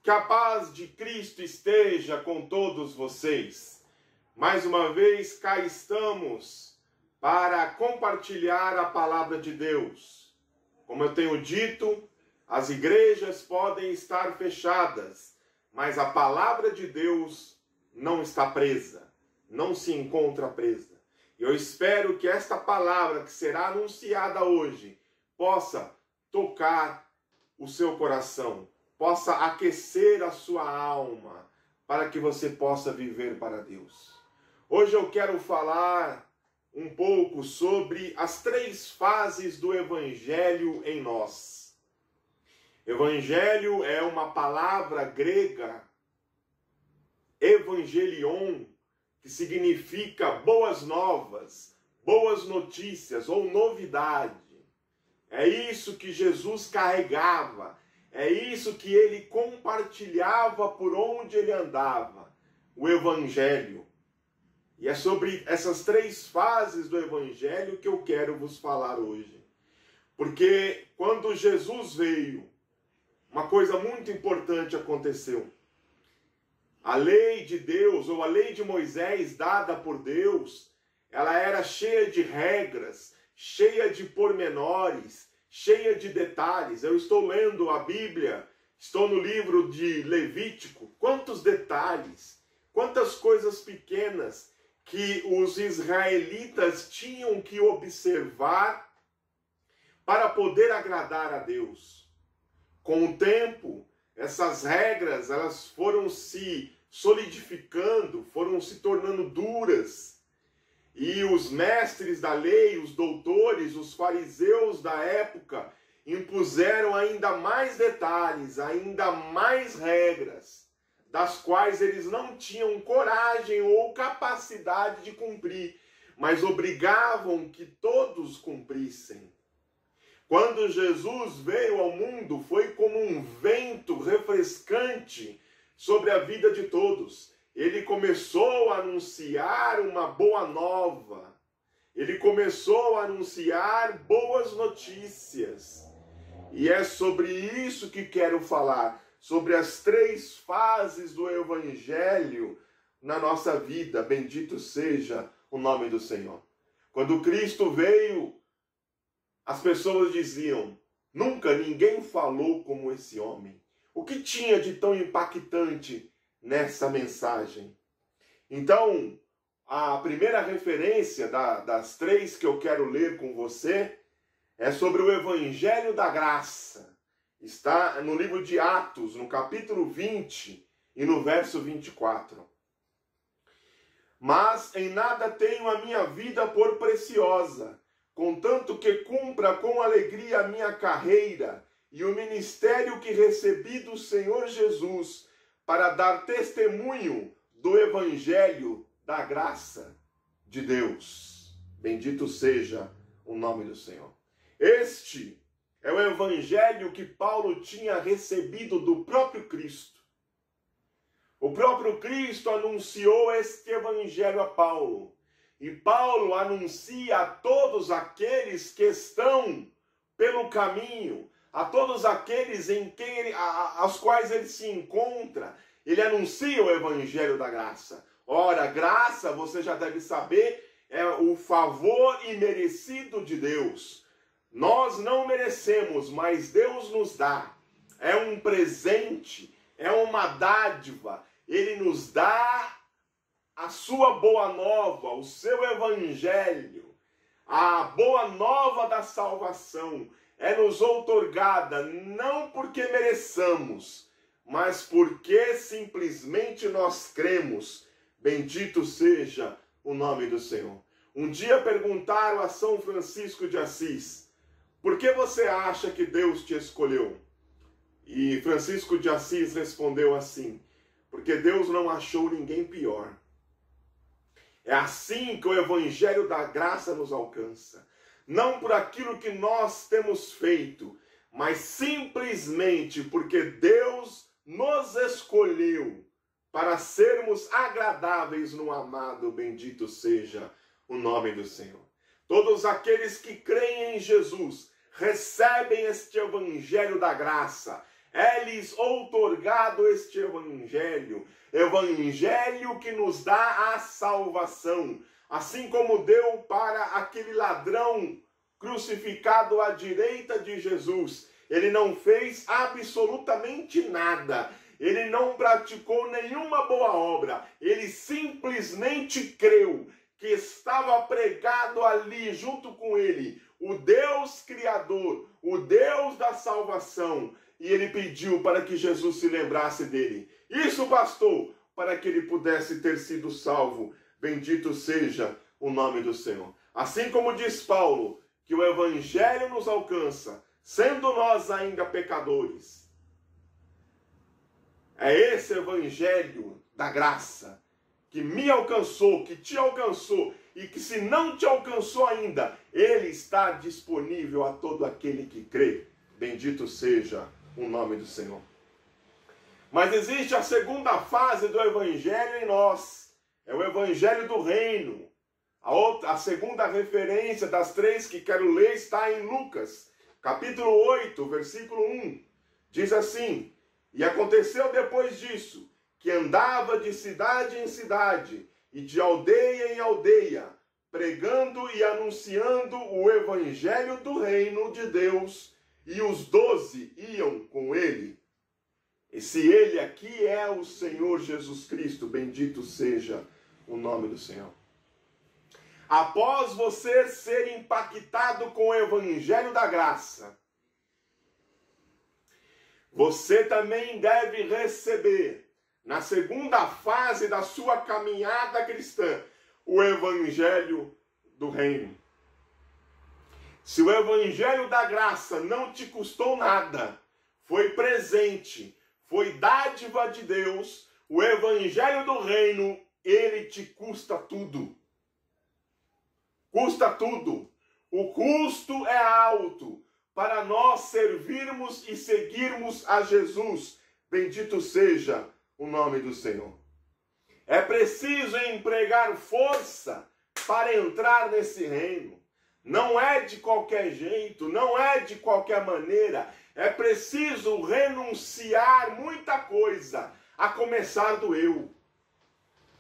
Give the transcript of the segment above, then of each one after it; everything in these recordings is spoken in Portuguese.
Que a paz de Cristo esteja com todos vocês. Mais uma vez, cá estamos para compartilhar a palavra de Deus. Como eu tenho dito, as igrejas podem estar fechadas, mas a palavra de Deus não está presa, não se encontra presa. Eu espero que esta palavra que será anunciada hoje possa tocar o seu coração, possa aquecer a sua alma, para que você possa viver para Deus. Hoje eu quero falar um pouco sobre as 3 fases do Evangelho em nós. Evangelho é uma palavra grega, evangelion, que significa boas novas, boas notícias ou novidade. É isso que Jesus carregava. É isso que ele compartilhava por onde ele andava, o Evangelho. E é sobre essas 3 fases do Evangelho que eu quero vos falar hoje. Porque quando Jesus veio, uma coisa muito importante aconteceu. A lei de Deus, ou a lei de Moisés dada por Deus, ela era cheia de regras, cheia de pormenores, cheia de detalhes. Eu estou lendo a Bíblia, estou no livro de Levítico. Quantos detalhes, quantas coisas pequenas que os israelitas tinham que observar para poder agradar a Deus. Com o tempo, essas regras elas foram se solidificando, foram se tornando duras. E os mestres da lei, os doutores, os fariseus da época, impuseram ainda mais detalhes, ainda mais regras, das quais eles não tinham coragem ou capacidade de cumprir, mas obrigavam que todos cumprissem. Quando Jesus veio ao mundo, foi como um vento refrescante sobre a vida de todos. Ele começou a anunciar uma boa nova. Ele começou a anunciar boas notícias. E é sobre isso que quero falar, sobre as 3 fases do Evangelho na nossa vida. Bendito seja o nome do Senhor. Quando Cristo veio, as pessoas diziam: nunca ninguém falou como esse homem. O que tinha de tão impactante nessa mensagem? Então, a primeira referência das 3 que eu quero ler com você é sobre o Evangelho da Graça. Está no livro de Atos, no capítulo 20 e no verso 24. Mas em nada tenho a minha vida por preciosa, contanto que cumpra com alegria a minha carreira e o ministério que recebi do Senhor Jesus, para dar testemunho do Evangelho da graça de Deus. Bendito seja o nome do Senhor. Este é o Evangelho que Paulo tinha recebido do próprio Cristo. O próprio Cristo anunciou este Evangelho a Paulo. E Paulo anuncia a todos aqueles que estão pelo caminho, a todos aqueles aos quais ele se encontra. Ele anuncia o Evangelho da graça. Ora, graça, você já deve saber, é o favor imerecido de Deus. Nós não merecemos, mas Deus nos dá. É um presente, é uma dádiva. Ele nos dá a sua boa nova, o seu Evangelho. A boa nova da salvação é-nos outorgada não porque mereçamos, mas porque simplesmente nós cremos. Bendito seja o nome do Senhor. Um dia perguntaram a São Francisco de Assis: por que você acha que Deus te escolheu? E Francisco de Assis respondeu assim: porque Deus não achou ninguém pior. É assim que o Evangelho da graça nos alcança. Não por aquilo que nós temos feito, mas simplesmente porque Deus nos escolheu para sermos agradáveis no amado. Bendito seja o nome do Senhor. Todos aqueles que creem em Jesus recebem este Evangelho da graça. é-lhes outorgado este evangelho, evangelho que nos dá a salvação, assim como deu para aquele ladrão crucificado à direita de Jesus. Ele não fez absolutamente nada. Ele não praticou nenhuma boa obra. Ele simplesmente creu que estava pregado ali junto com ele o Deus Criador, o Deus da salvação. E ele pediu para que Jesus se lembrasse dele. Isso bastou para que ele pudesse ter sido salvo. Bendito seja o nome do Senhor. Assim como diz Paulo, que o evangelho nos alcança, sendo nós ainda pecadores. É esse evangelho da graça que me alcançou, que te alcançou, e que se não te alcançou ainda, ele está disponível a todo aquele que crê. Bendito seja o nome do Senhor. Mas existe a segunda fase do evangelho em nós. É o evangelho do reino. A segunda referência das três que quero ler está em Lucas, capítulo 8, versículo 1. Diz assim: E aconteceu depois disso, que andava de cidade em cidade, e de aldeia em aldeia, pregando e anunciando o evangelho do reino de Deus, e os 12 iam com ele. Esse ele aqui é o Senhor Jesus Cristo, bendito seja o nome do Senhor. Após você ser impactado com o evangelho da graça, você também deve receber, na segunda fase da sua caminhada cristã, o evangelho do reino. Se o evangelho da graça não te custou nada, foi presente, foi dádiva de Deus, o evangelho do reino, ele te custa tudo. Custa tudo. O custo é alto para nós servirmos e seguirmos a Jesus. Bendito seja o nome do Senhor. É preciso empregar força para entrar nesse reino. Não é de qualquer jeito, não é de qualquer maneira. É preciso renunciar muita coisa, a começar do eu.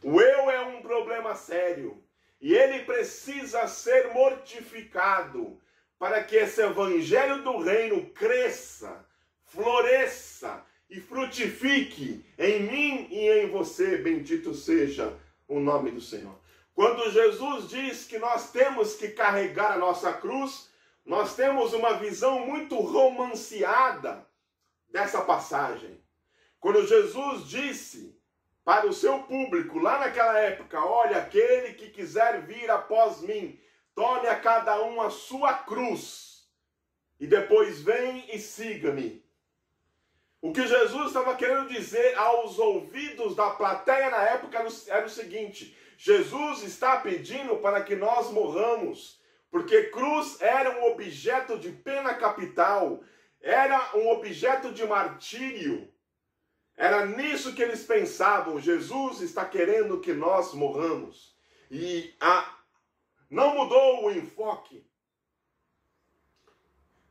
O eu é um problema sério. E ele precisa ser mortificado para que esse evangelho do reino cresça, floresça e frutifique em mim e em você. Bendito seja o nome do Senhor. Quando Jesus diz que nós temos que carregar a nossa cruz, nós temos uma visão muito romanceada dessa passagem. Quando Jesus disse para o seu público, lá naquela época: olha, aquele que quiser vir após mim, tome a cada um a sua cruz, e depois vem e siga-me. O que Jesus estava querendo dizer aos ouvidos da plateia na época era o seguinte: Jesus está pedindo para que nós morramos, porque cruz era um objeto de pena capital, era um objeto de martírio. Era nisso que eles pensavam. Jesus está querendo que nós morramos. E não mudou o enfoque.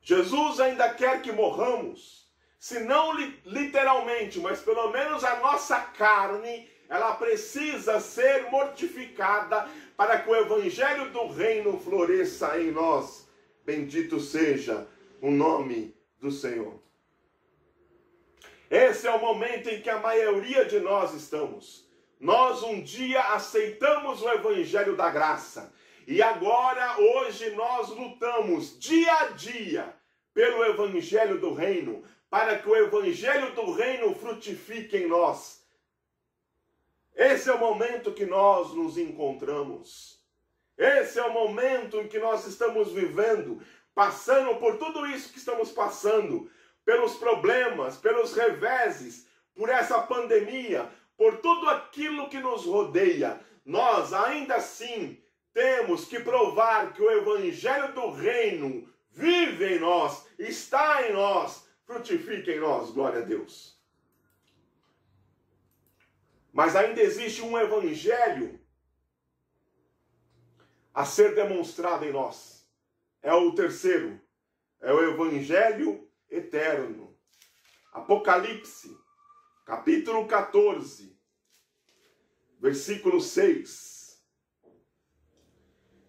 Jesus ainda quer que morramos. Se não literalmente, mas pelo menos a nossa carne, ela precisa ser mortificada para que o evangelho do reino floresça em nós. Bendito seja o nome do Senhor. Esse é o momento em que a maioria de nós estamos. Nós um dia aceitamos o evangelho da graça. E agora, hoje, nós lutamos dia a dia pelo evangelho do reino, para que o evangelho do reino frutifique em nós. Esse é o momento que nós nos encontramos. Esse é o momento em que nós estamos vivendo, passando por tudo isso que estamos passando, pelos problemas, pelos reveses, por essa pandemia, por tudo aquilo que nos rodeia. Nós ainda assim temos que provar que o evangelho do reino vive em nós, está em nós, frutifica em nós, glória a Deus. Mas ainda existe um evangelho a ser demonstrado em nós. É o terceiro, é o evangelho eterno. Apocalipse, capítulo 14, versículo 6.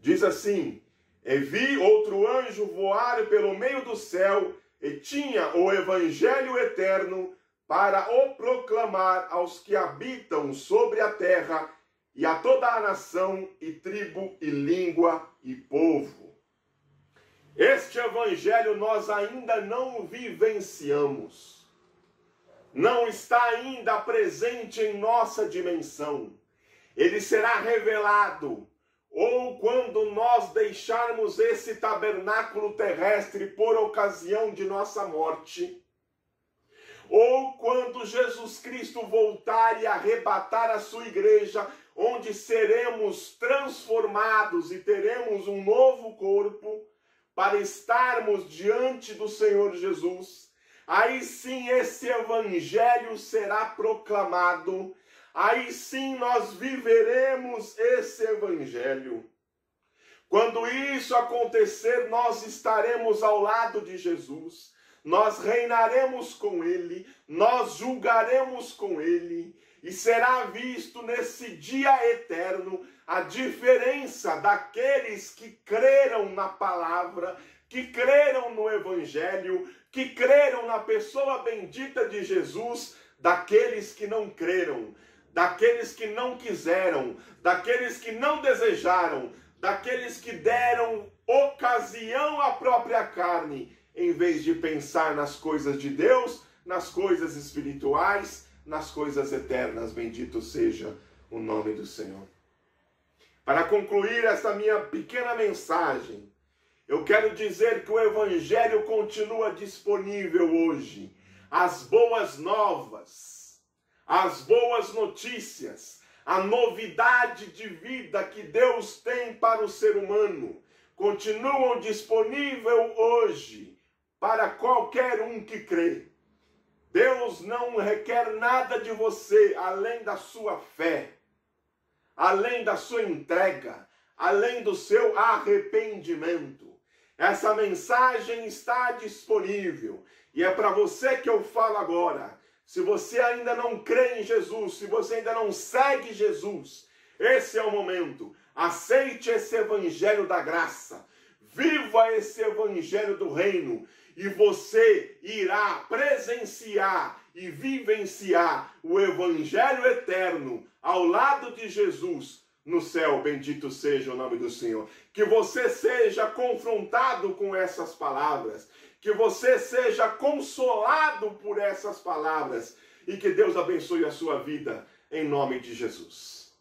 Diz assim: E vi outro anjo voar pelo meio do céu, e tinha o evangelho eterno para o proclamar aos que habitam sobre a terra, e a toda a nação, e tribo, e língua, e povo. Este evangelho nós ainda não vivenciamos. Não está ainda presente em nossa dimensão. Ele será revelado ou quando nós deixarmos esse tabernáculo terrestre por ocasião de nossa morte, ou quando Jesus Cristo voltar e arrebatar a sua igreja, onde seremos transformados e teremos um novo corpo para estarmos diante do Senhor Jesus. Aí sim esse evangelho será proclamado. Aí sim nós viveremos esse evangelho. Quando isso acontecer, nós estaremos ao lado de Jesus. Nós reinaremos com Ele, nós julgaremos com Ele. E será visto nesse dia eterno a diferença daqueles que creram na palavra, que creram no evangelho, que creram na pessoa bendita de Jesus, daqueles que não creram, daqueles que não quiseram, daqueles que não desejaram, daqueles que deram ocasião à própria carne, em vez de pensar nas coisas de Deus, nas coisas espirituais, nas coisas eternas. Bendito seja o nome do Senhor. Para concluir esta minha pequena mensagem, eu quero dizer que o evangelho continua disponível hoje. As boas novas, as boas notícias, a novidade de vida que Deus tem para o ser humano, continuam disponíveis hoje para qualquer um que crê. Deus não requer nada de você além da sua fé, além da sua entrega, além do seu arrependimento. Essa mensagem está disponível e é para você que eu falo agora. Se você ainda não crê em Jesus, se você ainda não segue Jesus, esse é o momento. Aceite esse evangelho da graça. Viva esse evangelho do reino. E você irá presenciar e vivenciar o evangelho eterno ao lado de Jesus no céu. Bendito seja o nome do Senhor. Que você seja confrontado com essas palavras. Que você seja consolado por essas palavras. E que Deus abençoe a sua vida em nome de Jesus.